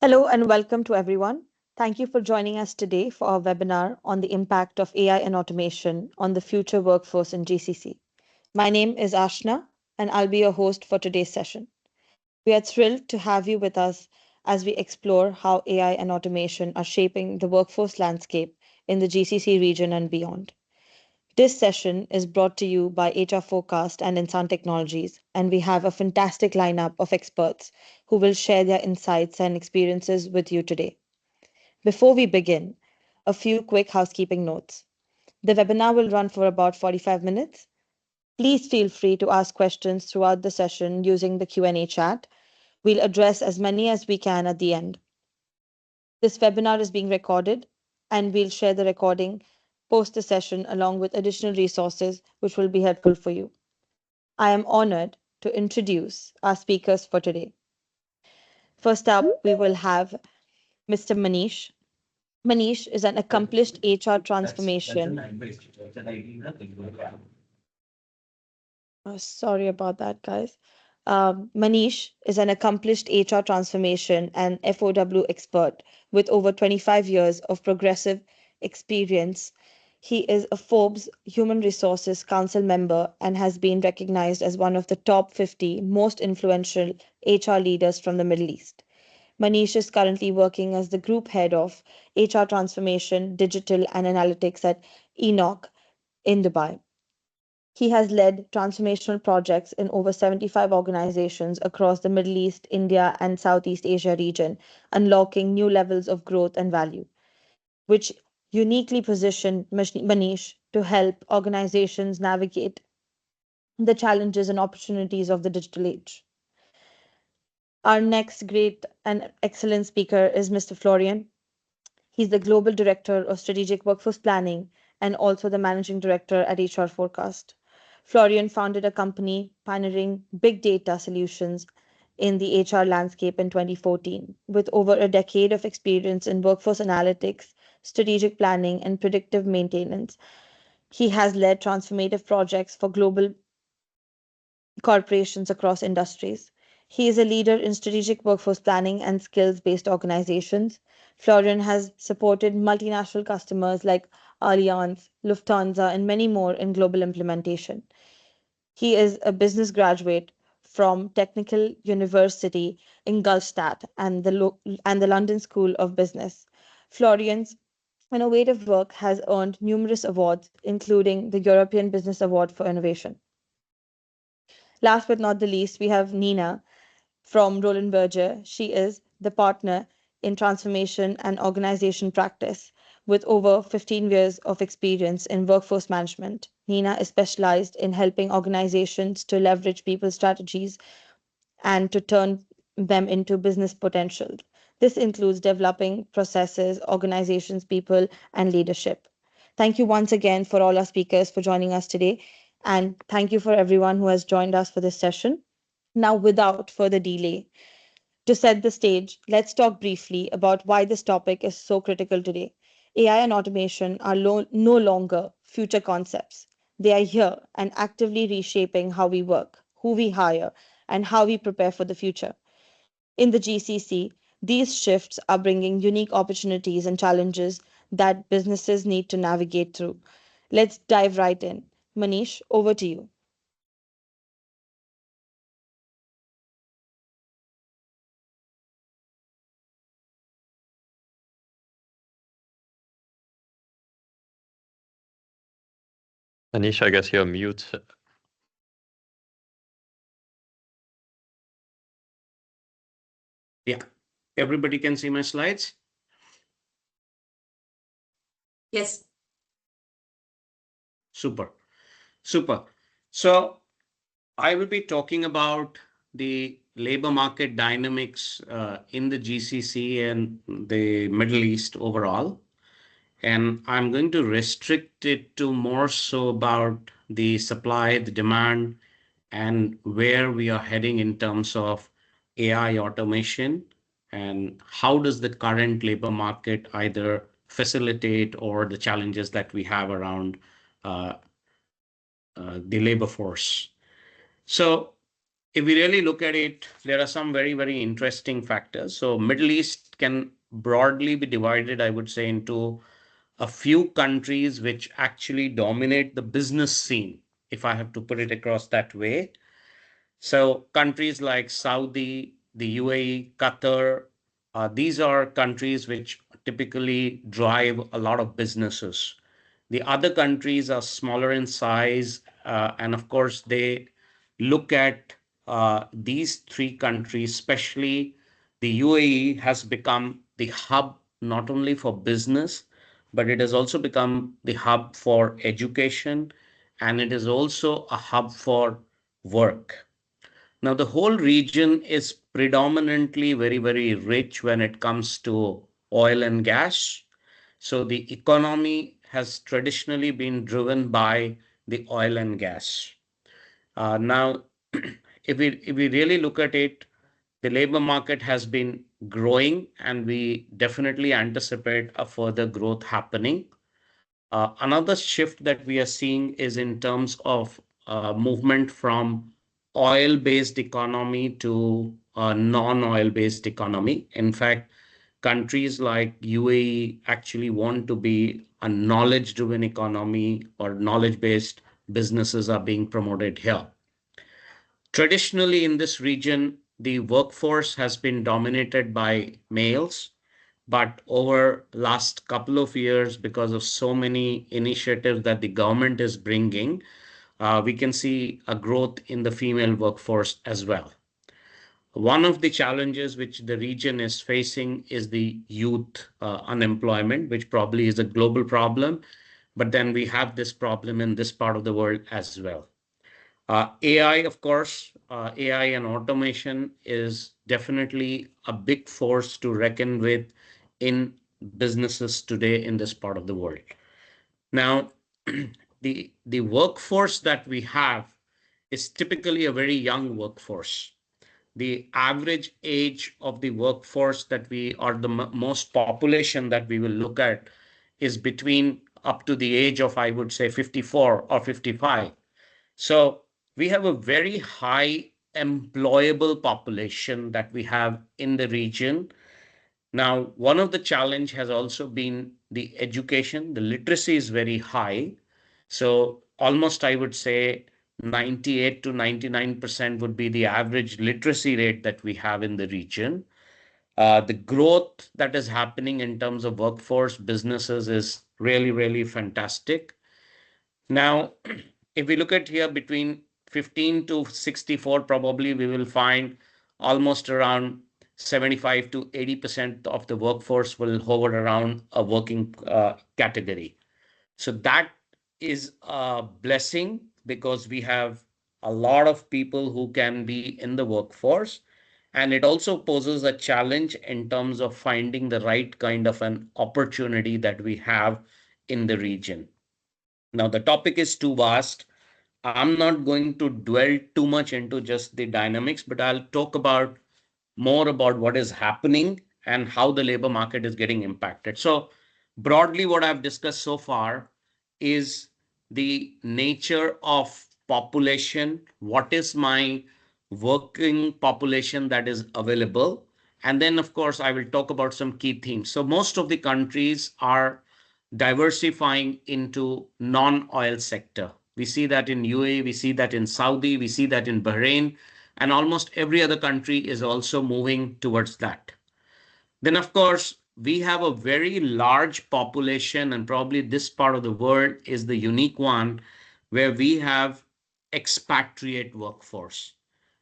Hello and welcome to everyone. Thank you for joining us today for our webinar on the impact of AI and automation on the future workforce in GCC. My name is Ashna and I'll be your host for today's session. We are thrilled to have you with us as we explore how AI and automation are shaping the workforce landscape in the GCC region and beyond. This session is brought to you by HR Forecast and Insan Technologies, and we have a fantastic lineup of experts who will share their insights and experiences with you today. Before we begin, a few quick housekeeping notes. The webinar will run for about 45 minutes. Please feel free to ask questions throughout the session using the Q&A chat. We'll address as many as we can at the end. This webinar is being recorded, and we'll share the recording post the session along with additional resources which will be helpful for you. I am honored to introduce our speakers for today. First up, we will have Mr. Manish. Manish is an accomplished HR transformation. Sorry about that, guys. Manish is an accomplished HR transformation and FOW expert with over 25 years of progressive experience. He is a Forbes Human Resources Council member and has been recognized as one of the top 50 most influential HR leaders from the Middle East. Manish is currently working as the group head of HR transformation, digital, and analytics at Enoch in Dubai. He has led transformational projects in over 75 organizations across the Middle East, India, and Southeast Asia region, unlocking new levels of growth and value, which uniquely position Manish to help organizations navigate the challenges and opportunities of the digital age. Our next great and excellent speaker is Mr. Florian. He's the Global Director of Strategic Workforce Planning and also the Managing Director at HR Forecast. Florian founded a company pioneering big data solutions in the HR landscape in 2014. With over a decade of experience in workforce analytics, strategic planning, and predictive maintenance, he has led transformative projects for global corporations across industries. He is a leader in strategic workforce planning and skills based organizations. Florian has supported multinational customers like Allianz, Lufthansa, and many more in global implementation. He is a business graduate from Technical University in Ingolstadt and the London School of Business. Florian's innovative work has earned numerous awards, including the European Business Award for Innovation. Last but not the least, we have Nina from Roland Berger. She is the partner in transformation and organization practice with over 15 years of experience in workforce management. Nina is specialized in helping organizations to leverage people strategies and to turn them into business potential. This includes developing processes, organizations, people, and leadership. Thank you once again for all our speakers for joining us today. And thank you for everyone who has joined us for this session. Now, without further delay, to set the stage, let's talk briefly about why this topic is so critical today. AI and automation are no longer future concepts. They are here and actively reshaping how we work, who we hire, and how we prepare for the future. In the GCC, these shifts are bringing unique opportunities and challenges that businesses need to navigate through. Let's dive right in. Manish, over to you. Manish, I guess you're mute. Yeah, everybody can see my slides? Yes. Super. So I will be talking about the labor market dynamics in the GCC and the Middle East overall. And I'm going to restrict it to more so about the supply, the demand, and where we are heading in terms of AI automation and how does the current labor market either facilitate or the challenges that we have around the labor force. So if we really look at it, there are some very, very interesting factors. So Middle East can broadly be divided, I would say, into a few countries which actually dominate the business scene, if I have to put it across that way. So countries like Saudi, the UAE, Qatar, these are countries which typically drive a lot of businesses. The other countries are smaller in size, and of course, they look at these three countries, especially the UAE has become the hub not only for business, but it has also become the hub for education, and it is also a hub for work. Now, the whole region is predominantly very, very rich when it comes to oil and gas. So the economy has traditionally been driven by the oil and gas. Now, if we really look at it, the labor market has been growing, and we definitely anticipate a further growth happening. Another shift that we are seeing is in terms of movement from oil-based economy to non-oil-based economy. In fact, countries like UAE actually want to be a knowledge-driven economy, or knowledge-based businesses are being promoted here. Traditionally, in this region, the workforce has been dominated by males, but over last couple of years, because of so many initiatives that the government is bringing, we can see a growth in the female workforce as well. One of the challenges which the region is facing is the youth unemployment, which probably is a global problem. But then we have this problem in this part of the world as well. AI, of course, AI and automation is definitely a big force to reckon with in businesses today in this part of the world. Now, the workforce that we have is typically a very young workforce. The average age of the workforce that we, or the most population that we will look at, is between up to the age of, I would say, 54 or 55. So we have a very high employable population that we have in the region. Now, one of the challenge has also been the education. The literacy is very high. So almost, I would say, 98 to 99% would be the average literacy rate that we have in the region. The growth that is happening in terms of workforce businesses is really, really fantastic. Now, if we look at here between 15 to 64, probably we will find almost around 75 to 80% of the workforce will hover around a working category. So that is a blessing, because we have a lot of people who can be in the workforce. And it also poses a challenge in terms of finding the right kind of an opportunity that we have in the region. Now, the topic is too vast. I'm not going to dwell too much into just the dynamics, but I'll talk about more about what is happening and how the labor market is getting impacted. So, broadly, what I've discussed so far is the nature of population. What is my working population that is available? And then, of course, I will talk about some key themes. So, most of the countries are diversifying into non-oil sector. We see that in UAE, we see that in Saudi, we see that in Bahrain, and almost every other country is also moving towards that. Then, of course, we have a very large population, and probably this part of the world is the unique one where we have expatriate workforce.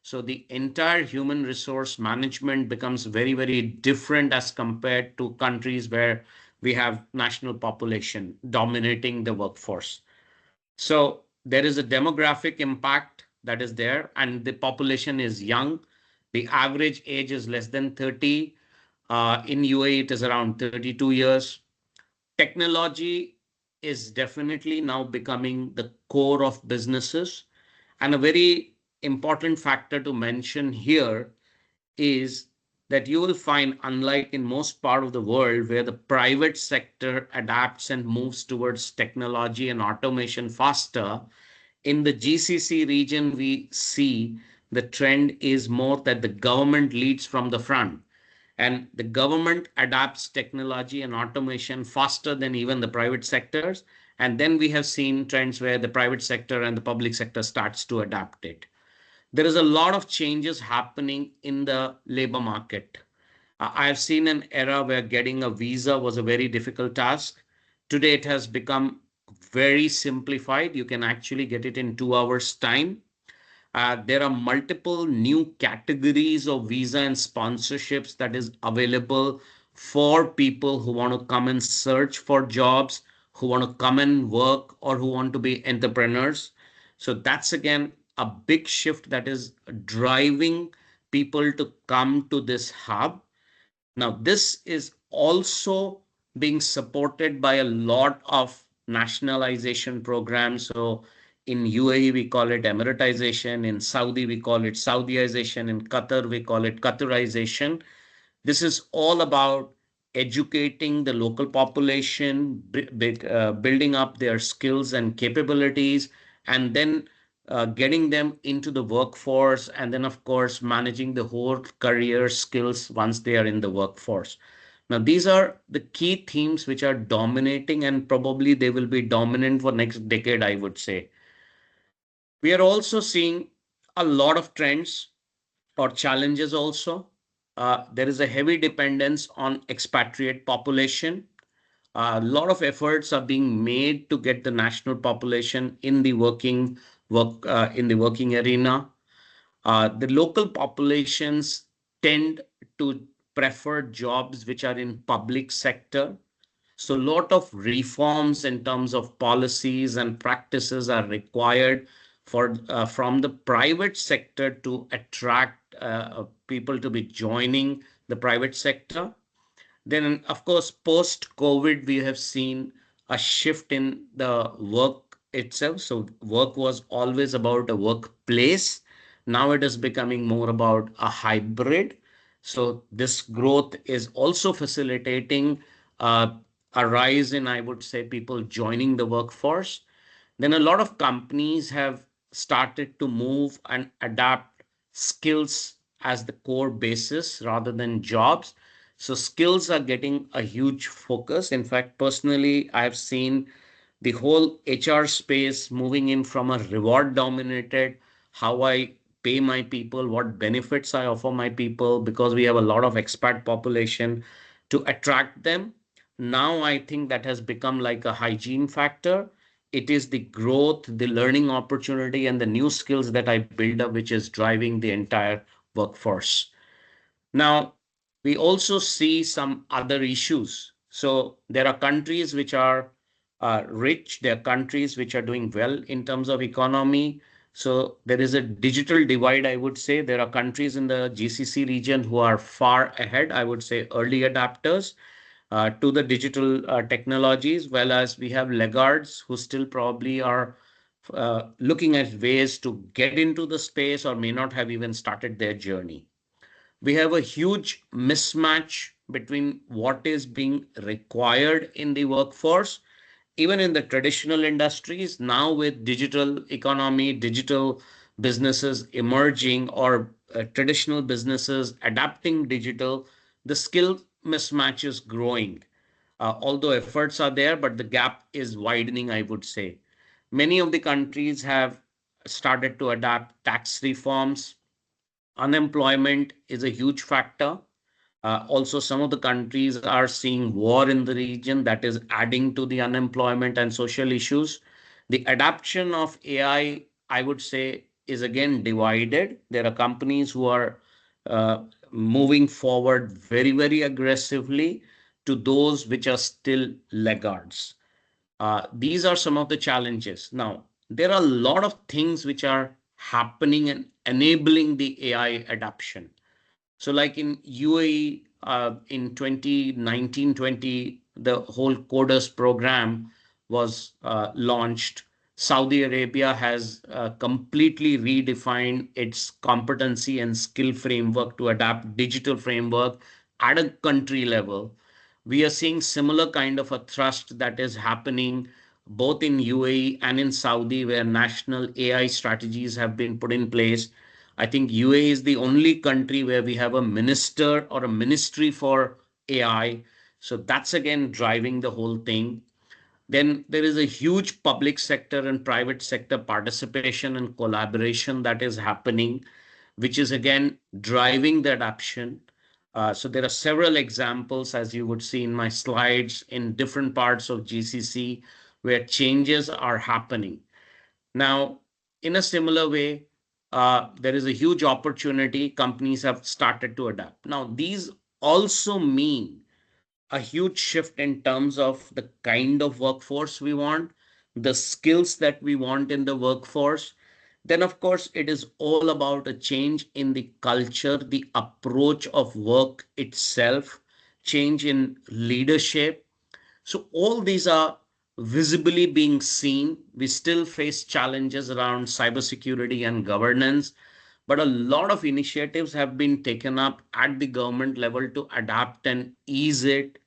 So the entire human resource management becomes very, very different as compared to countries where we have national population dominating the workforce. So there is a demographic impact that is there, and the population is young. The average age is less than 30. In UAE, it is around 32 years. Technology is definitely now becoming the core of businesses. And a very important factor to mention here is that you will find, unlike in most part of the world where the private sector adapts and moves towards technology and automation faster, in the GCC region, we see the trend is more that the government leads from the front, and the government adapts technology and automation faster than even the private sectors. And then we have seen trends where the private sector and the public sector starts to adapt it. There is a lot of changes happening in the labor market. I've seen an era where getting a visa was a very difficult task. Today, it has become very simplified. You can actually get it in 2 hours' time. There are multiple new categories of visa and sponsorships that is available for people who want to come and search for jobs, who want to come and work, or who want to be entrepreneurs. So that's again a big shift that is driving people to come to this hub. Now, this is also being supported by a lot of nationalization programs. So in UAE, we call it Emiratization. In Saudi, we call it Saudiization. In Qatar, we call it Qatarization. This is all about educating the local population, building up their skills and capabilities, and then getting them into the workforce, and then, of course, managing the whole career skills once they are in the workforce. Now, these are the key themes which are dominating, and probably they will be dominant for next decade, I would say. We are also seeing a lot of trends or challenges also. There is a heavy dependence on expatriate population. A lot of efforts are being made to get the national population in the working arena. The local populations tend to prefer jobs which are in public sector. So a lot of reforms in terms of policies and practices are required for from the private sector to attract people to be joining the private sector. Then, of course, post-COVID, we have seen a shift in the work itself. So work was always about a workplace. Now it is becoming more about a hybrid. So this growth is also facilitating uh, a rise in, I would say, people joining the workforce. Then a lot of companies have started to move and adapt skills as the core basis rather than jobs. So skills are getting a huge focus. In fact, personally, I've seen the whole HR space moving in from a reward dominated, how I pay my people, what benefits I offer my people, because we have a lot of expat population to attract them. Now I think that has become like a hygiene factor. It is the growth, the learning opportunity, and the new skills that I build up, which is driving the entire workforce. Now, we also see some other issues. So there are countries which are rich, there are countries which are doing well in terms of economy. So there is a digital divide, I would say. There are countries in the GCC region who are far ahead, I would say early adapters to the digital technologies, whereas we have laggards who still probably are looking at ways to get into the space or may not have even started their journey. We have a huge mismatch between what is being required in the workforce, even in the traditional industries. Now, with digital economy, digital businesses emerging, or traditional businesses adapting digital, the skill mismatch is growing. Although efforts are there, but the gap is widening, I would say. Many of the countries have started to adapt tax reforms. Unemployment is a huge factor. Also, some of the countries are seeing war in the region that is adding to the unemployment and social issues. The adoption of AI, I would say, is again divided. There are companies who are moving forward very, very aggressively to those which are still laggards. These are some of the challenges. Now, there are a lot of things which are happening and enabling the AI adoption. So like in UAE, in 2019-20, the whole Coders program was launched. Saudi Arabia has completely redefined its competency and skill framework to adapt digital framework at a country level. We are seeing similar kind of a thrust that is happening both in UAE and in Saudi, where national AI strategies have been put in place. I think UAE is the only country where we have a minister or a ministry for AI. So that's again driving the whole thing. Then there is a huge public sector and private sector participation and collaboration that is happening, which is again driving the adoption. So there are several examples, as you would see in my slides, in different parts of GCC where changes are happening. Now, in a similar way, there is a huge opportunity. Companies have started to adapt. Now, these also mean a huge shift in terms of the kind of workforce we want, the skills that we want in the workforce. Then, of course, it is all about a change in the culture, the approach of work itself, change in leadership. So all these are visibly being seen. We still face challenges around cybersecurity and governance, but a lot of initiatives have been taken up at the government level to adapt and ease it.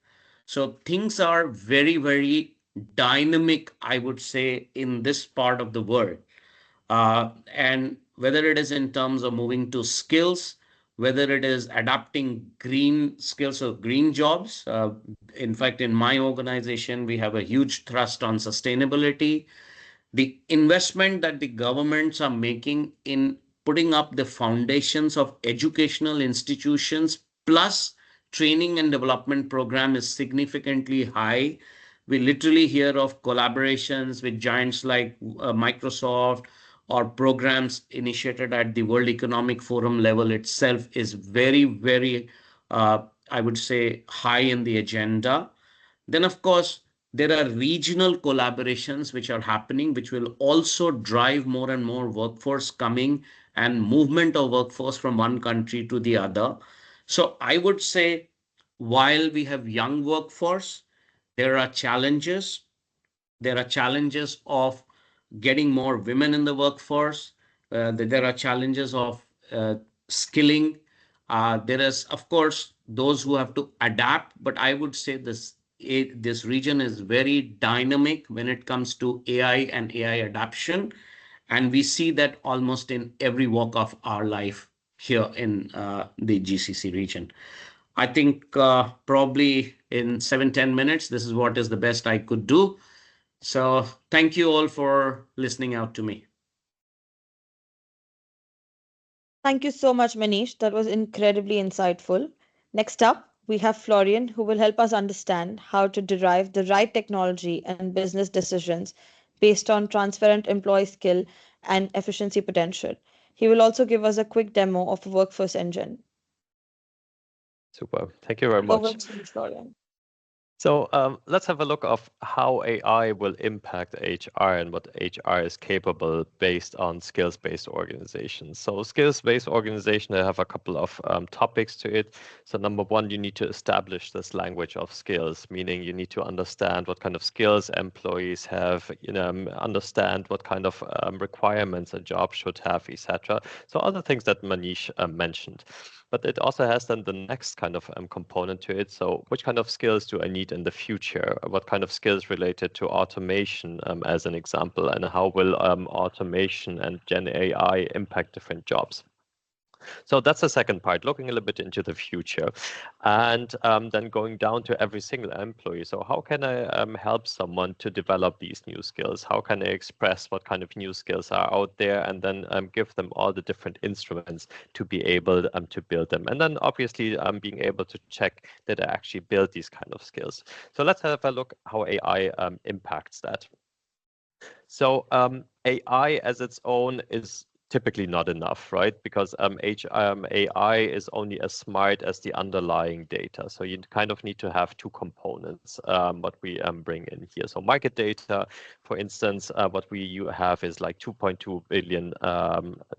So things are very, very dynamic, I would say, in this part of the world. And whether it is in terms of moving to skills, whether it is adapting green skills or green jobs. In fact, in my organization, we have a huge thrust on sustainability. The investment that the governments are making in putting up the foundations of educational institutions plus training and development program is significantly high. We literally hear of collaborations with giants like Microsoft, or programs initiated at the World Economic Forum level itself is very, very, I would say, high in the agenda. Then, of course, there are regional collaborations which are happening, which will also drive more and more workforce coming and movement of workforce from one country to the other. So I would say, while we have young workforce, there are challenges. There are challenges of getting more women in the workforce. There are challenges of skilling. There is, of course, those who have to adapt, but I would say this region is very dynamic when it comes to AI and AI adoption. And we see that almost in every walk of our life here in the GCC region. I think probably in 7-10 minutes, this is what is the best I could do. So thank you all for listening out to me. Thank you so much, Manish. That was incredibly insightful. Next up, we have Florian, who will help us understand how to derive the right technology and business decisions based on transparent employee skill and efficiency potential. He will also give us a quick demo of a workforce engine. Super. Thank you very Over much. to you, Florian. So let's have a look of how AI will impact HR and what HR is capable based on skills-based organizations. So skills-based organization, they have a couple of topics to it. So number one, you need to establish this language of skills, meaning you need to understand what kind of skills employees have, understand what kind of requirements a job should have, etc. So other things that Manish mentioned. But it also has then the next kind of component to it. So which kind of skills do I need in the future? What kind of skills related to automation, as an example, and how will automation and Gen AI impact different jobs? So that's the second part, looking a little bit into the future, and then going down to every single employee. So how can I help someone to develop these new skills? How can I express what kind of new skills are out there, and then give them all the different instruments to be able to build them? And then obviously being able to check that I actually build these kind of skills. So let's have a look how AI impacts that. So AI as its own is typically not enough, right? Because AI is only as smart as the underlying data. So you kind of need to have two components, what we bring in here. So market data, for instance, what you have is like 2.2 billion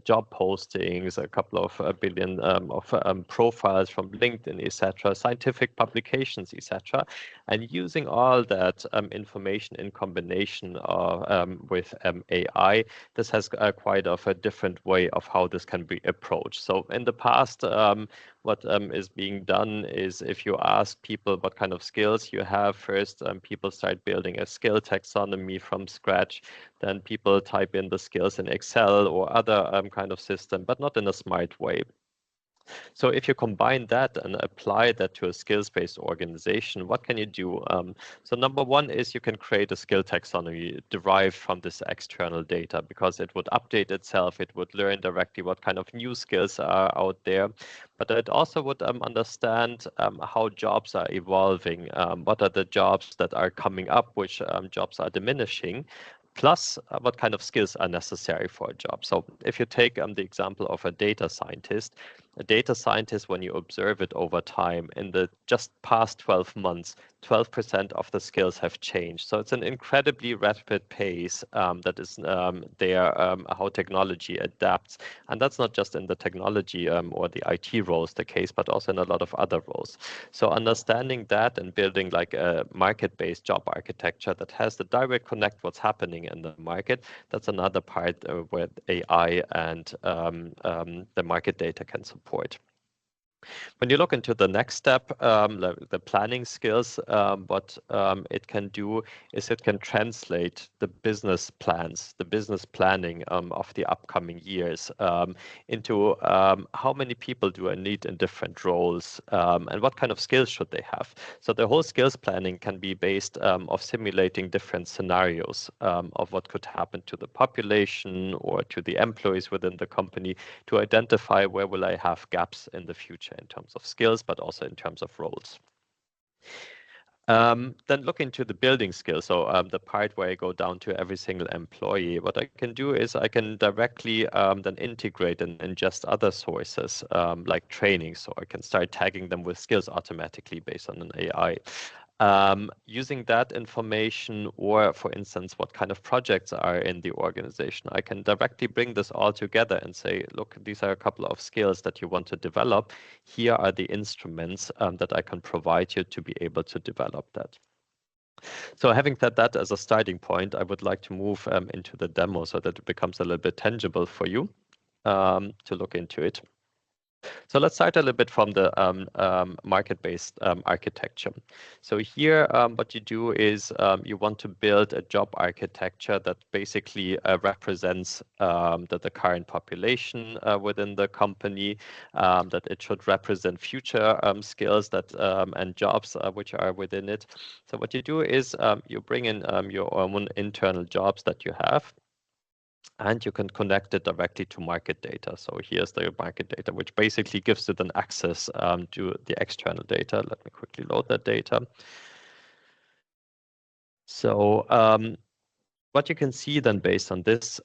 job postings, a couple of billion of profiles from LinkedIn, etc., scientific publications, etc. And using all that information in combination with AI, this has quite of a different different way of how this can be approached. So in the past, what is being done is if you ask people what kind of skills you have, first people start building a skill taxonomy from scratch. Then people type in the skills in Excel or other kind of system, but not in a smart way. So if you combine that and apply that to a skills-based organization, what can you do? So number one is you can create a skill taxonomy derived from this external data, because it would update itself. It would learn directly what kind of new skills are out there. But it also would understand how jobs are evolving, what are the jobs that are coming up, which jobs are diminishing, plus what kind of skills are necessary for a job. So if you take the example of a data scientist, when you observe it over time, in the just past 12 months, 12% of the skills have changed. So it's an incredibly rapid pace that is there, how technology adapts. And that's not just in the technology or the IT roles the case, but also in a lot of other roles. So understanding that and building like a market-based job architecture that has the direct connect what's happening in the market, that's another part where AI and the market data can support. When you look into the next step, the planning skills, what it can do is it can translate the business plans, the business planning of the upcoming years into how many people do I need in different roles and what kind of skills should they have. So the whole skills planning can be based of simulating different scenarios of what could happen to the population or to the employees within the company to identify where will I have gaps in the future in terms of skills, but also in terms of roles. Then look into the building skills. So the part where I go down to every single employee, what I can do is I can directly then integrate and ingest other sources like training. So I can start tagging them with skills automatically based on an AI. Using that information, or for instance, what kind of projects are in the organization, I can directly bring this all together and say, look, these are a couple of skills that you want to develop. Here are the instruments that I can provide you to be able to develop that. So having said that as a starting point, I would like to move into the demo so that it becomes a little bit tangible for you to look into it. So let's start a little bit from the market-based architecture. So here, what you do is you want to build a job architecture that basically represents the current population within the company, that it should represent future skills that and jobs which are within it. So what you do is you bring in your own internal jobs that you have, and you can connect it directly to market data. So here's the market data, which basically gives it an access to the external data. Let me quickly load that data. So what you can see then based on this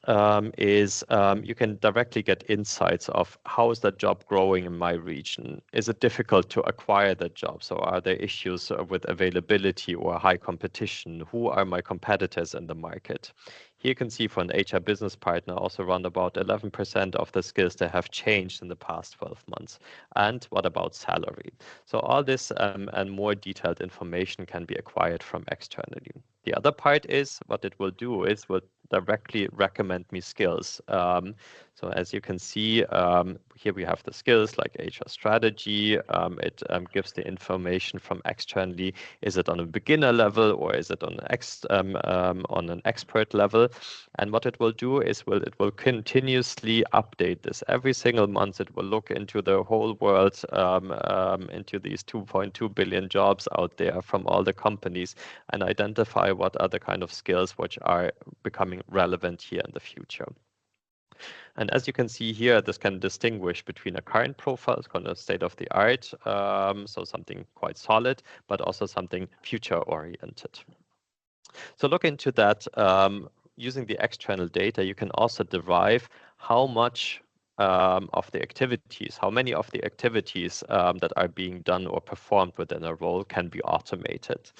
is you can directly get insights of how is that job growing in my region? Is it difficult to acquire that job? So are there issues with availability or high competition? Who are my competitors in the market? Here you can see for an HR business partner also around about 11% of the skills that have changed in the past 12 months. And what about salary? So all this and more detailed information can be acquired from externally. The other part is what it will do is will directly recommend me skills. So as you can see, here we have the skills like HR strategy. It gives the information from externally. Is it on a beginner level or is it on an expert level? And what it will do is it will continuously update this. Every single month, it will look into the whole world, into these 2.2 billion jobs out there from all the companies, and identify what are the kind of skills which are becoming relevant here in the future. And as you can see here, this can distinguish between a current profile, it's called a state of the art, so something quite solid, but also something future oriented. So look into that. Using the external data, you can also derive how much of the activities, how many of the activities that are being done or performed within a role can be automated.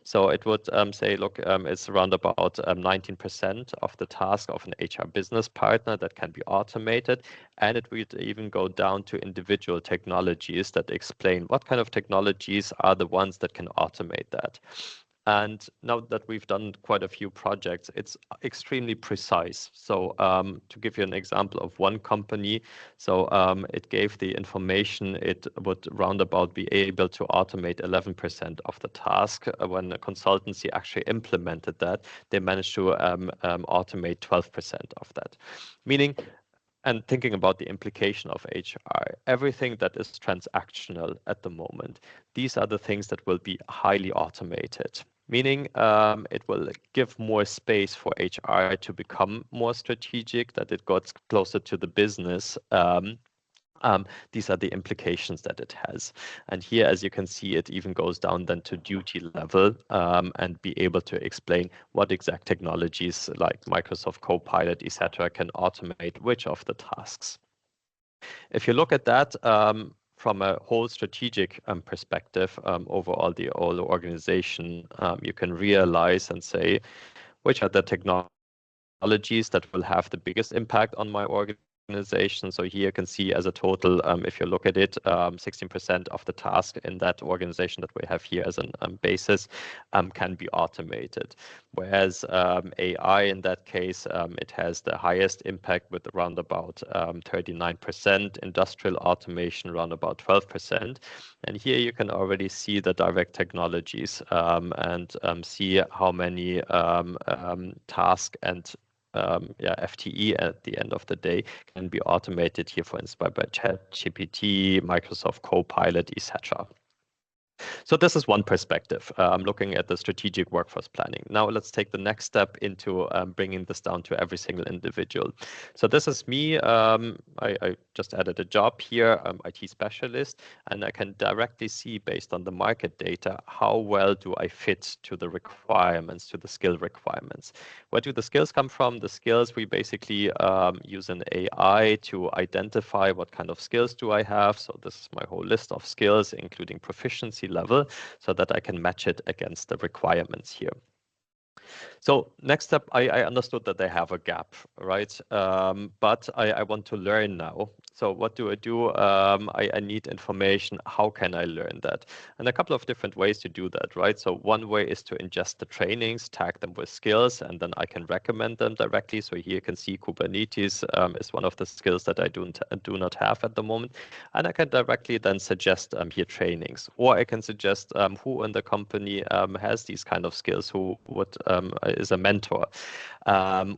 So it would say, look, it's around about 19% of the task of an HR business partner that can be automated. And it would even go down to individual technologies that explain what kind of technologies are the ones that can automate that. And now that we've done quite a few projects, it's extremely precise. So to give you an example of one company, so it gave the information it would roundabout be able to automate 11% of the task. When a consultancy actually implemented that, they managed to automate 12% of that. Meaning, and thinking about the implication of HR, everything that is transactional at the moment, these are the things that will be highly automated. Meaning it will give more space for HR to become more strategic, that it gets closer to the business. These are the implications that it has. And here, as you can see, it even goes down then to duty level and be able to explain what exact technologies like Microsoft Copilot, etc., can automate which of the tasks. If you look at that from a whole strategic perspective, overall the whole organization, you can realize and say, which are the technologies that will have the biggest impact on my organization. So here you can see as a total, if you look at it, 16% of the task in that organization that we have here as a basis can be automated. Whereas AI in that case, it has the highest impact with around about 39%, industrial automation around about 12%. And here you can already see the direct technologies and see how many tasks and FTE at the end of the day can be automated here, for instance, by ChatGPT, Microsoft Copilot, etc. So this is one perspective, looking at the strategic workforce planning. Now let's take the next step into bringing this down to every single individual. So this is me. I just added a job here, IT specialist, and I can directly see based on the market data, how well do I fit to the requirements, to the skill requirements. Where do the skills come from? The skills, we basically use an AI to identify what kind of skills do I have. So this is my whole list of skills, including proficiency level, so that I can match it against the requirements here. So next step, I understood that they have a gap, right? But I want to learn now. So what do? I need information. How can I learn that? And a couple of different ways to do that, right? So one way is to ingest the trainings, tag them with skills, and then I can recommend them directly. So here you can see Kubernetes is one of the skills that I do not have at the moment. And I can directly then suggest here trainings, or I can suggest who in the company has these kind of skills, who would is a mentor,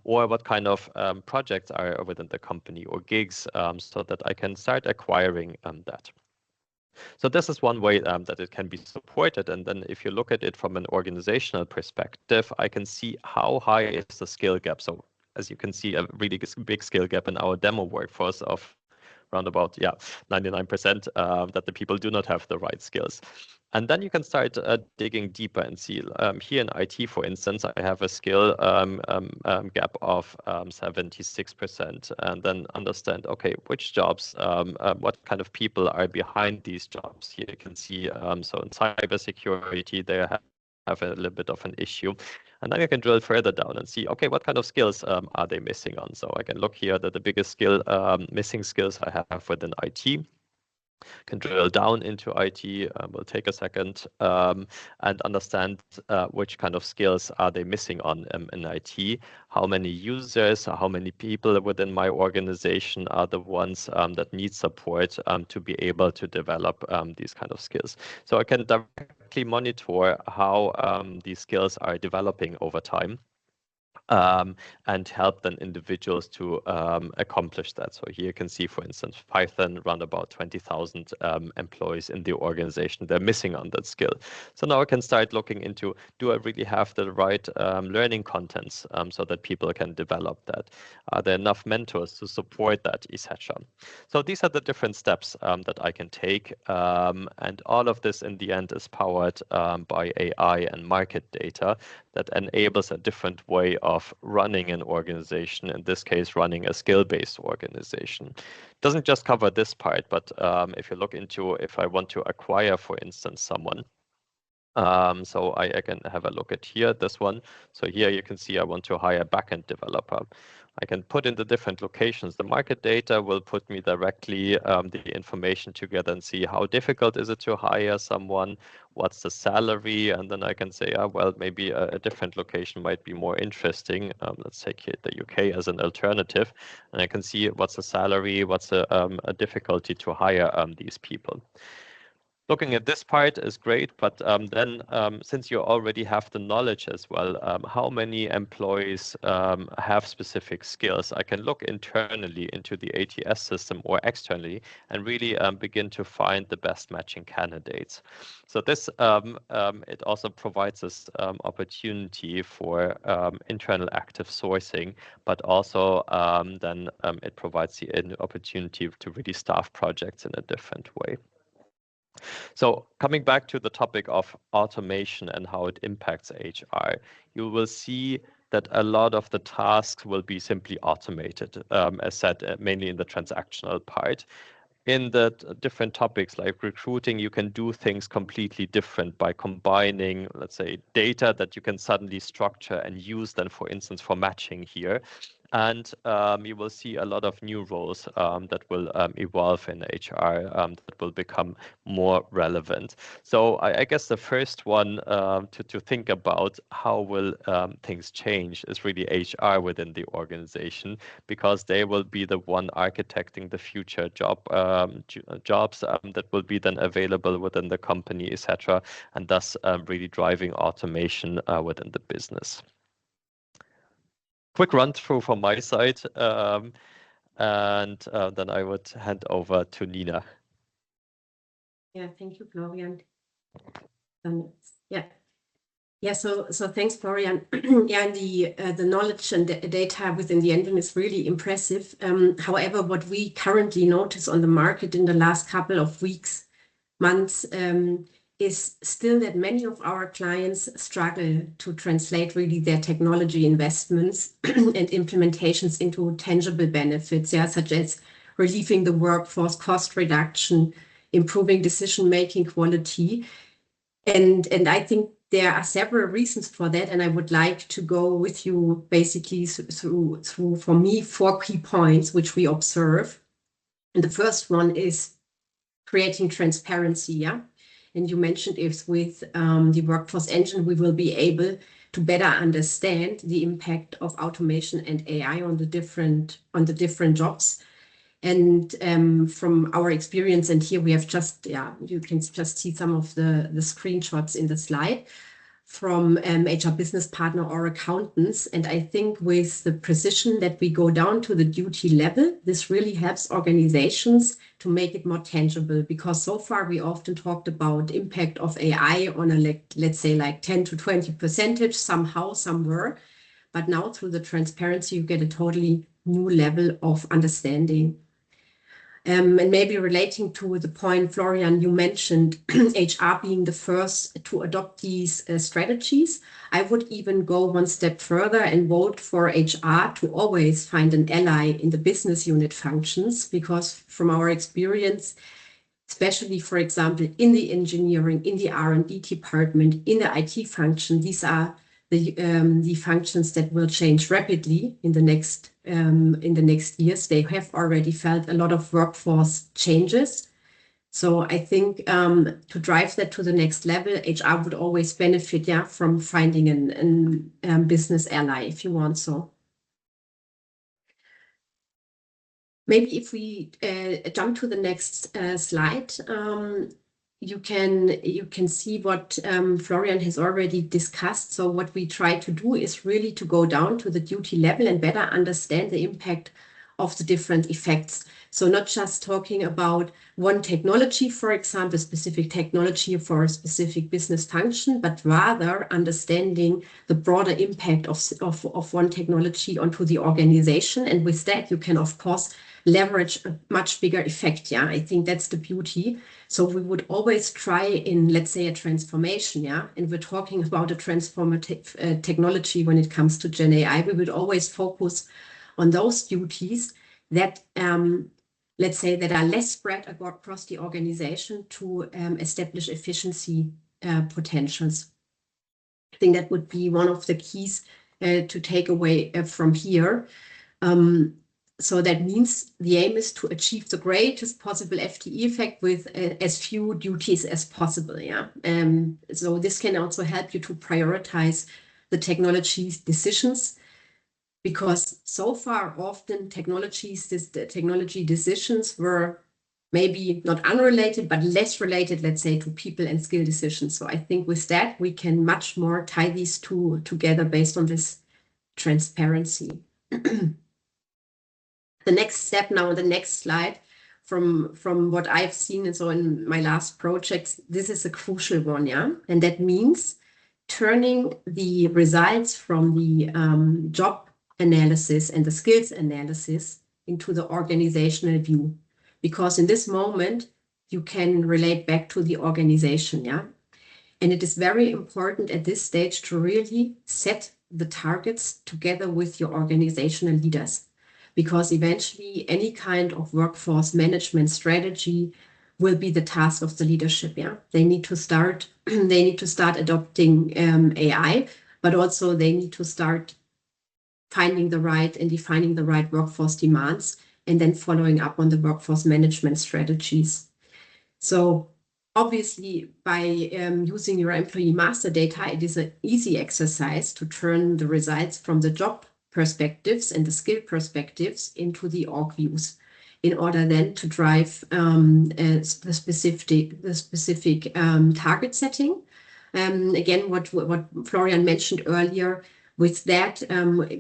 or what kind of projects are within the company or gigs, so that I can start acquiring that. So this is one way that it can be supported. And then if you look at it from an organizational perspective, I can see how high is the skill gap. So as you can see, a really big skill gap in our demo workforce of around about 99% that the people do not have the right skills. And then you can start digging deeper and see here in IT, for instance, I have a skill gap of 76%, and then understand, okay, which jobs, what kind of people are behind these jobs. Here you can see, so in cybersecurity, they have a little bit of an issue. And then you can drill further down and see, okay, what kind of skills are they missing on? So I can look here that the biggest skill, missing skills I have within IT. Can drill down into IT, will take a second, and understand which kind of skills are they missing on in IT, how many users, how many people within my organization are the ones that need support to be able to develop these kind of skills. So I can directly monitor how these skills are developing over time. And help then individuals to accomplish that. So here you can see, for instance, Python, around about 20,000 employees in the organization. They're missing on that skill. So now I can start looking into, do I really have the right learning contents so that people can develop that? Are there enough mentors to support that, etc.? So these are the different steps that I can take. And all of this in the end is powered by AI and market data that enables a different way of running an organization, in this case, running a skill-based organization. Doesn't just cover this part, but if you look into, if I want to acquire, for instance, someone, So I can have a look at here, this one. So here you can see I want to hire a backend developer. I can put in the different locations. The market data will put me directly the information together and see how difficult is it to hire someone, what's the salary, and then I can say, well, maybe a different location might be more interesting. Let's take here the UK as an alternative, and I can see what's the salary, what's a difficulty to hire these people. Looking at this part is great, but then since you already have the knowledge as well, how many employees have specific skills? I can look internally into the ATS system or externally and really begin to find the best matching candidates. So this, it also provides us opportunity for internal active sourcing, but also then it provides the opportunity to really staff projects in a different way. So coming back to the topic of automation and how it impacts HR, you will see that a lot of the tasks will be simply automated, as said, mainly in the transactional part. In the different topics like recruiting, you can do things completely different by combining, let's say, data that you can suddenly structure and use then, for instance, for matching here. And you will see a lot of new roles that will evolve in HR that will become more relevant. So I guess the first one to think about how will things change is really HR within the organization, because they will be the one architecting the future jobs that will be then available within the company, etc., and thus really driving automation within the business. Quick run through from my side, and then I would hand over to Nina. Yeah, thank you, Florian. So thanks, Florian. Yeah, the knowledge and the data within the engine is really impressive. However, what we currently notice on the market in the last couple of weeks, months, is still that many of our clients struggle to translate really their technology investments and implementations into tangible benefits, such as relieving the workforce, cost reduction, improving decision-making quality. And I think there are several reasons for that, and I would like to go with you basically through for me, 4 key points which we observe. And the first one is creating transparency, And you mentioned if with the Workforce Engine, we will be able to better understand the impact of automation and AI on the different jobs. And from our experience, and here we have just, you can just see some of the screenshots in the slide from HR business partner or accountants. And I think with the precision that we go down to the duty level, this really helps organizations to make it more tangible, because so far we often talked about impact of AI on a, let's say like 10 to 20% somehow, somewhere. But now through the transparency, you get a totally new level of understanding. And maybe relating to the point, Florian, you mentioned HR being the first to adopt these strategies. I would even go one step further and vote for HR to always find an ally in the business unit functions, because from our experience, especially, for example, in the engineering, in the R&D department, in the IT function, these are the functions that will change rapidly in the next years. They have already felt a lot of workforce changes. So I think to drive that to the next level, HR would always benefit from finding a business ally, if you want so. Maybe if we jump to the next slide, you can see what Florian has already discussed. So what we try to do is really to go down to the duty level and better understand the impact of the different effects. So not just talking about one technology, for example, specific technology for a specific business function, but rather understanding the broader impact of one technology onto the organization. And with that, you can, of course, leverage a much bigger effect. I think that's the beauty. So we would always try in, let's say, a transformation, and we're talking about a transformative technology when it comes to Gen AI, we would always focus on those duties that, let's say, that are less spread across the organization to establish efficiency potentials. I think that would be one of the keys to take away from here. So that means the aim is to achieve the greatest possible FTE effect with as few duties as possible. Yeah. So this can also help you to prioritize the technology decisions, because so far often the technology decisions were maybe not unrelated, but less related, let's say, to people and skill decisions. So I think with that, we can much more tie these two together based on this transparency. The next step now on the next slide, from what I've seen and so in my last projects, this is a crucial one, yeah? And that means turning the results from the job analysis and the skills analysis into the organizational view. Because in this moment, you can relate back to the organization, yeah? And it is very important at this stage to really set the targets together with your organizational leaders, because eventually any kind of workforce management strategy will be the task of the leadership. Yeah, they need to start adopting AI, but also they need to start finding the right and defining the right workforce demands, and then following up on the workforce management strategies. So obviously, by using your employee master data, it is an easy exercise to turn the results from the job perspectives and the skill perspectives into the org views, in order then to drive the specific target setting. Again, what Florian mentioned earlier, with that,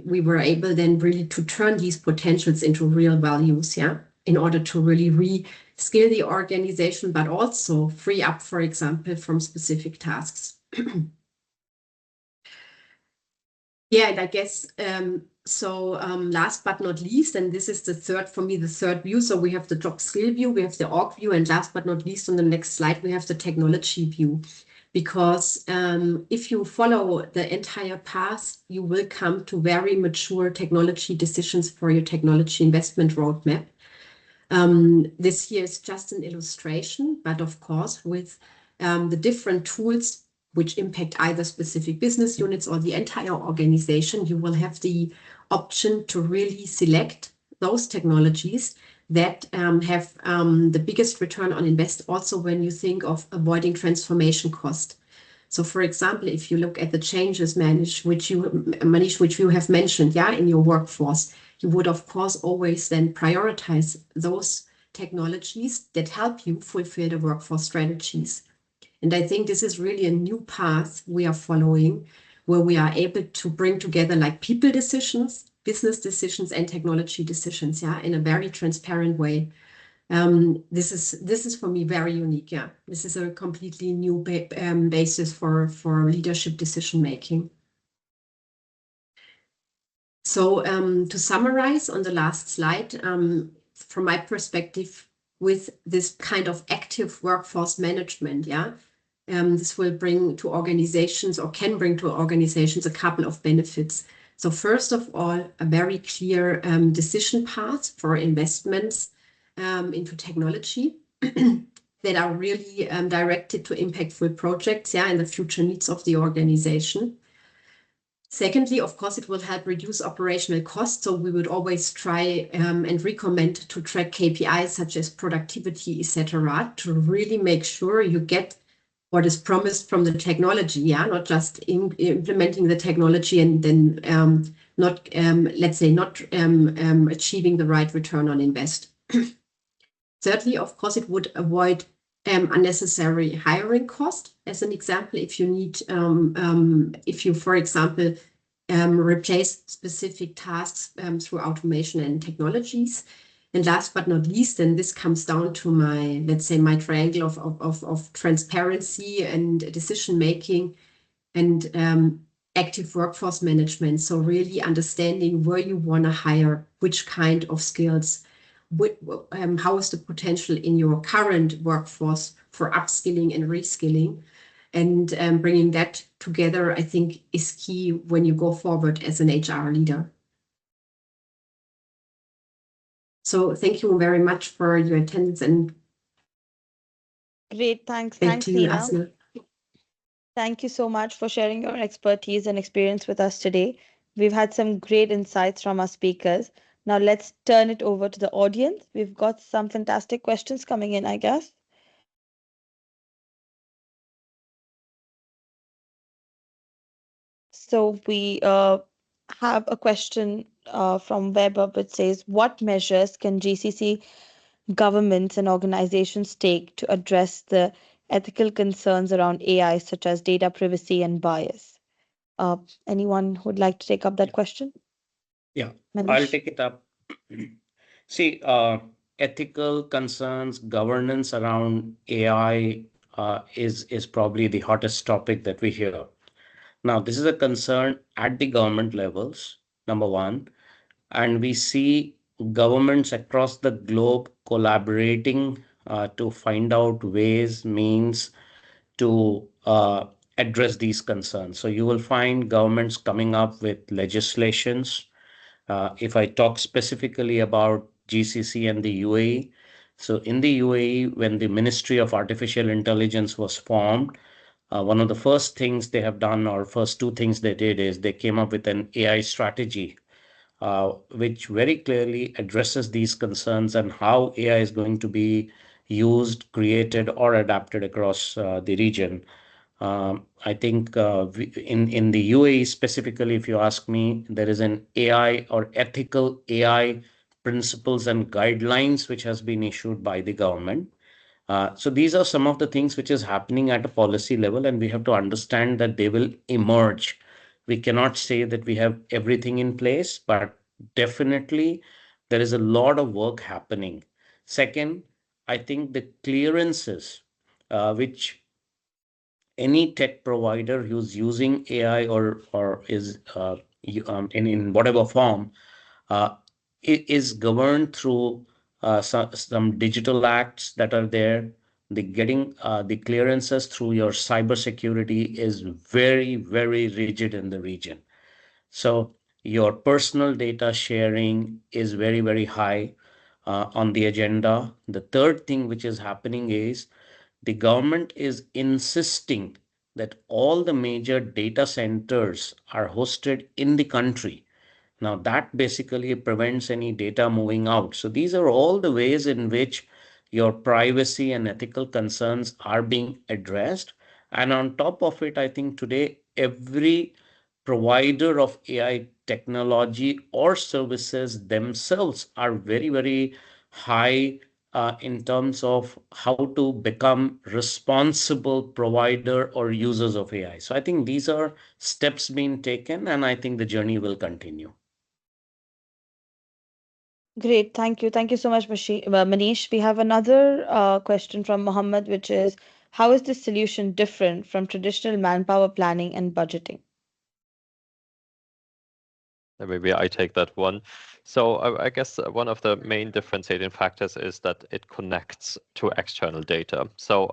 we were able then really to turn these potentials into real values, yeah, in order to really re-skill the organization, but also free up, for example, from specific tasks. Yeah, and I guess, last but not least, and this is the third view. So we have the job skill view, we have the org view, and last but not least on the next slide, we have the technology view. Because if you follow the entire path, you will come to very mature technology decisions for your technology investment roadmap. This here is just an illustration, but of course, with the different tools which impact either specific business units or the entire organization, you will have the option to really select those technologies that have the biggest return on invest, also when you think of avoiding transformation cost. So for example, if you look at the changes, Manish, which you have mentioned, yeah, in your workforce, you would of course always then prioritize those technologies that help you fulfill the workforce strategies. And I think this is really a new path we are following, where we are able to bring together like people decisions, business decisions, and technology decisions, yeah, in a very transparent way. This is for me very unique. Yeah, this is a completely new basis for leadership decision making. So to summarize on the last slide, from my perspective, with this kind of active workforce management, yeah, this will bring to organizations, or can bring to organizations, a couple of benefits. So first of all, a very clear decision path for investments into technology that are really directed to impactful projects, yeah, and the future needs of the organization. Secondly, of course, it will help reduce operational costs. So we would always try and recommend to track KPIs such as productivity, etc., to really make sure you get what is promised from the technology, yeah, not just implementing the technology and then not achieving the right return on invest. Thirdly, of course, it would avoid unnecessary hiring cost. As an example, if you need, if you, for example, replace specific tasks through automation and technologies. And last but not least, and this comes down to my, let's say, my triangle of transparency and decision making and active workforce management. So really understanding where you want to hire, which kind of skills, how is the potential in your current workforce for upskilling and reskilling, and bringing that together, I think, is key when you go forward as an HR leader. So thank you very much for your attendance, and Great, thanks. back Thanks, to you, Nina. Asna. Thank you so much for sharing your expertise and experience with us today. We've had some great insights from our speakers. Now let's turn it over to the audience. We've got some fantastic questions coming in, I guess. So we have a question from Weber which says, what measures can GCC governments and organizations take to address the ethical concerns around AI, such as data privacy and bias? Uh, Anyone who'd like to take up that question? Yeah, I'll Manish? take it up. See, ethical concerns, governance around AI is probably the hottest topic that we hear. Now, this is a concern at the government levels, number one, and we see governments across the globe collaborating to find out ways, means to address these concerns. So you will find governments coming up with legislations. If I talk specifically about GCC and the UAE, so in the UAE, when the Ministry of Artificial Intelligence was formed, one of the first things they have done, or first two things they did, is they came up with an AI strategy, which very clearly addresses these concerns and how AI is going to be used, created, or adapted across the region. I think in the UAE specifically, if you ask me, there is an AI or ethical AI principles and guidelines which has been issued by the government. So these are some of the things which is happening at a policy level, and we have to understand that they will emerge. We cannot say that we have everything in place, but definitely there is a lot of work happening. Second, I think the clearances, which any tech provider who's using AI or is in whatever form uh, is governed through some digital acts that are there. The getting the clearances through your cybersecurity is very, very rigid in the region. So your personal data sharing is very, very high on the agenda. The third thing which is happening is the government is insisting that all the major data centers are hosted in the country. Now, that basically prevents any data moving out. So, these are all the ways in which your privacy and ethical concerns are being addressed. And on top of it, I think today every provider of AI technology or services themselves are very, very high in terms of how to become responsible provider or users of AI. So I think these are steps being taken, and I think the journey will continue. Great, thank you. Thank you so much, Manish. We have another question from Mohammed, which is, how is this solution different from traditional manpower planning and budgeting? Maybe I take that one. So I guess one of the main differentiating factors is that it connects to external data. So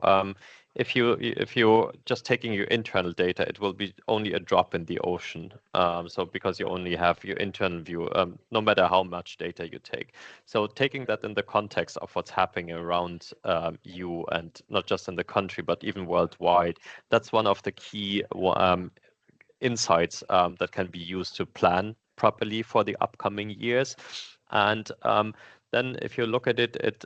if you're just taking your internal data, it will be only a drop in the ocean. So because you only have your internal view, no matter how much data you take. So taking that in the context of what's happening around you, and not just in the country, but even worldwide, that's one of the key insights that can be used to plan properly for the upcoming years. And then if you look at it,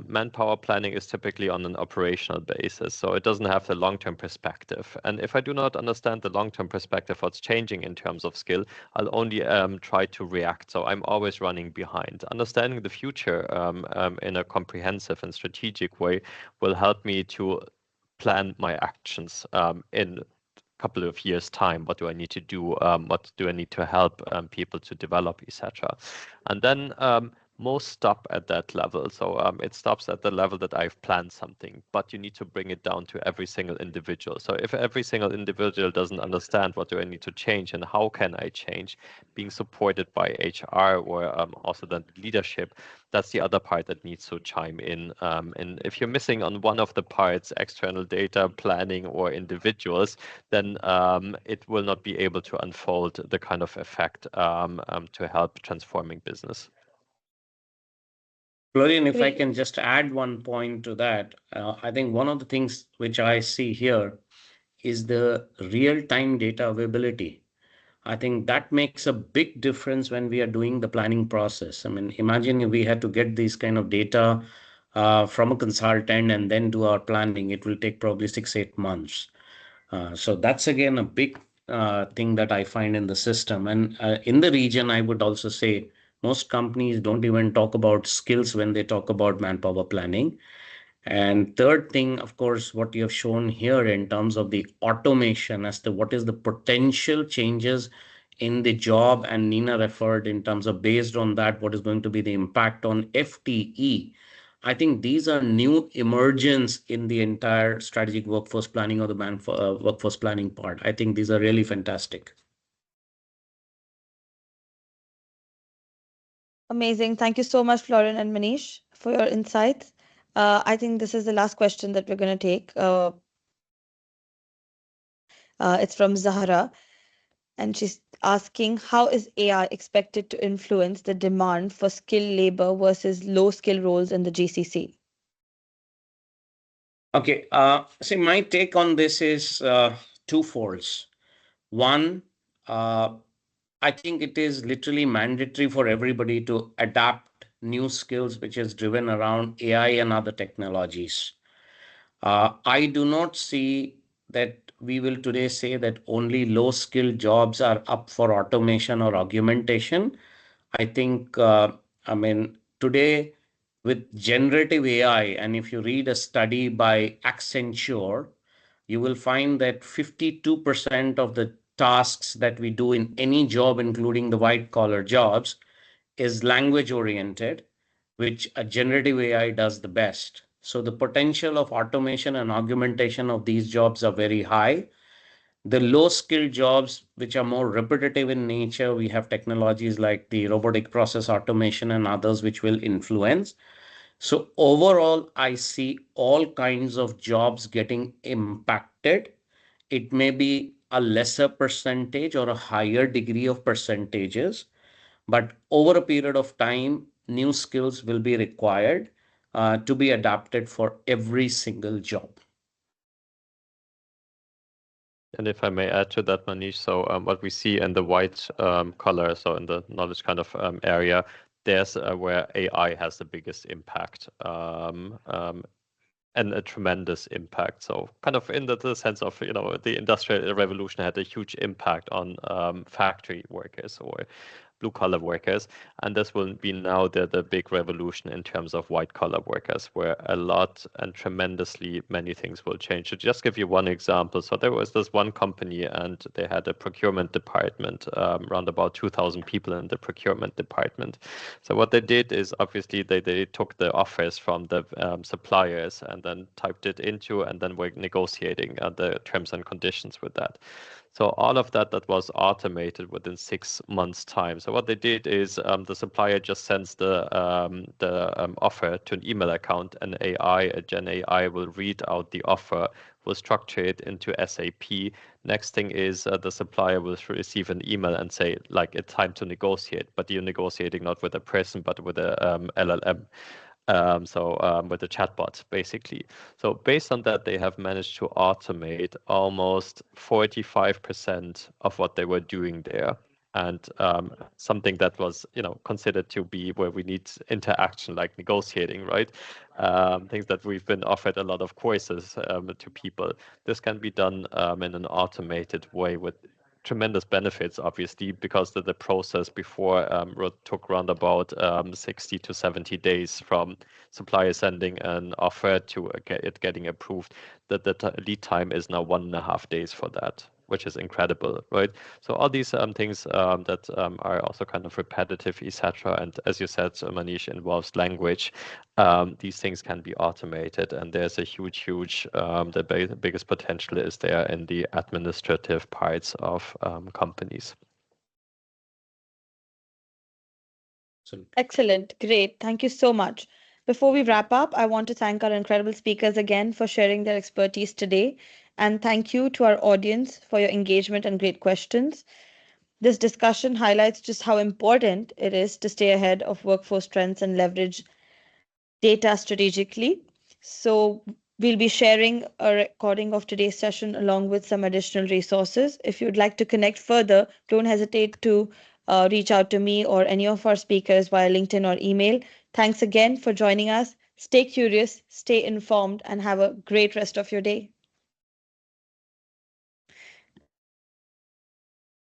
manpower planning is typically on an operational basis. So it doesn't have the long-term perspective. And if I do not understand the long-term perspective, what's changing in terms of skill, I'll only try to react. So I'm always running behind. Understanding the future in a comprehensive and strategic way will help me to plan my actions in couple of years' time. What do I need to do? What do I need to help people to develop, etc. And then most stop at that level. So it stops at the level that I've planned something, but you need to bring it down to every single individual. So if every single individual doesn't understand what do I need to change and how can I change, being supported by HR or also the leadership, that's the other part that needs to chime in. And if you're missing on one of the parts, external data, planning, or individuals, then it will not be able to unfold the kind of effect to help transforming business. Florian, if I Great. can just add one point to that, I think one of the things which I see here is the real-time data availability. I think that makes a big difference when we are doing the planning process. I mean, imagine if we had to get these kind of data from a consultant and then do our planning, it will take probably 6, 8 months. So that's again a big thing that I find in the system. And in the region, I would also say most companies don't even talk about skills when they talk about manpower planning. And third thing, of course, what you have shown here in terms of the automation as to what is the potential changes in the job, and Nina referred in terms of based on that, what is going to be the impact on FTE. I think these are new emergence in the entire strategic workforce planning or the workforce planning part. I think these are really fantastic. Amazing. Thank you so much, Florian and Manish, for your insights. I think this is the last question that we're going to take. It's from Zahara, and she's asking, how is AI expected to influence the demand for skilled labor versus low skill roles in the GCC? Okay, see, my take on this is twofolds. One, uh, I think it is literally mandatory for everybody to adapt new skills, which is driven around AI and other technologies. I do not see that we will today say that only low skilled jobs are up for automation or augmentation. I think, I mean, today with generative AI, and if you read a study by Accenture, you will find that 52% of the tasks that we do in any job, including the white collar jobs, is language oriented, which a generative AI does the best. So the potential of automation and augmentation of these jobs are very high. The low skilled jobs, which are more repetitive in nature, we have technologies like the robotic process automation and others which will influence. So overall, I see all kinds of jobs getting impacted. It may be a lesser percentage or a higher degree of percentages, but over a period of time, new skills will be required to be adapted for every single job. And if I may add to that, Manish, so what we see in the white collar, so in the knowledge kind of area, there's where AI has the biggest impact. And a tremendous impact. So kind of in the sense of, the Industrial Revolution had a huge impact on factory workers or blue collar workers. And this will be now the big revolution in terms of white collar workers, where a lot and tremendously many things will change. To just give you one example, so there was this one company and they had a procurement department, around about 2,000 people in the procurement department. So what they did is obviously they took the offers from the suppliers and then typed it into, and then were negotiating the terms and conditions with that. So all of that was automated within 6 months' time. So what they did is the supplier just sends the offer to an email account, and a Gen AI will read out the offer, will structure it into SAP. Next thing is the supplier will receive an email and say, like, it's time to negotiate, but you're negotiating not with a person, but with a LLM. With the chatbot, basically. So based on that, they have managed to automate almost 45% of what they were doing there. And something that was, considered to be where we need interaction, like negotiating, right? Things that we've been offered a lot of courses to people. This can be done in an automated way with tremendous benefits, obviously, because the process before took around about 60 to 70 days from supplier sending an offer to it getting approved. The lead time is now 1.5 days for that, which is incredible, right? So all these things that are also kind of repetitive, etc. And as you said, Manish, involves language. These things can be automated, and there's a huge, the biggest potential is there in the administrative parts of companies. Excellent. Great. Thank you so much. Before we wrap up, I want to thank our incredible speakers again for sharing their expertise today. And thank you to our audience for your engagement and great questions. This discussion highlights just how important it is to stay ahead of workforce trends and leverage data strategically. So, We'll be sharing a recording of today's session along with some additional resources. If you'd like to connect further, don't hesitate to reach out to me or any of our speakers via LinkedIn or email. Thanks again for joining us. Stay curious, stay informed, and have a great rest of your day.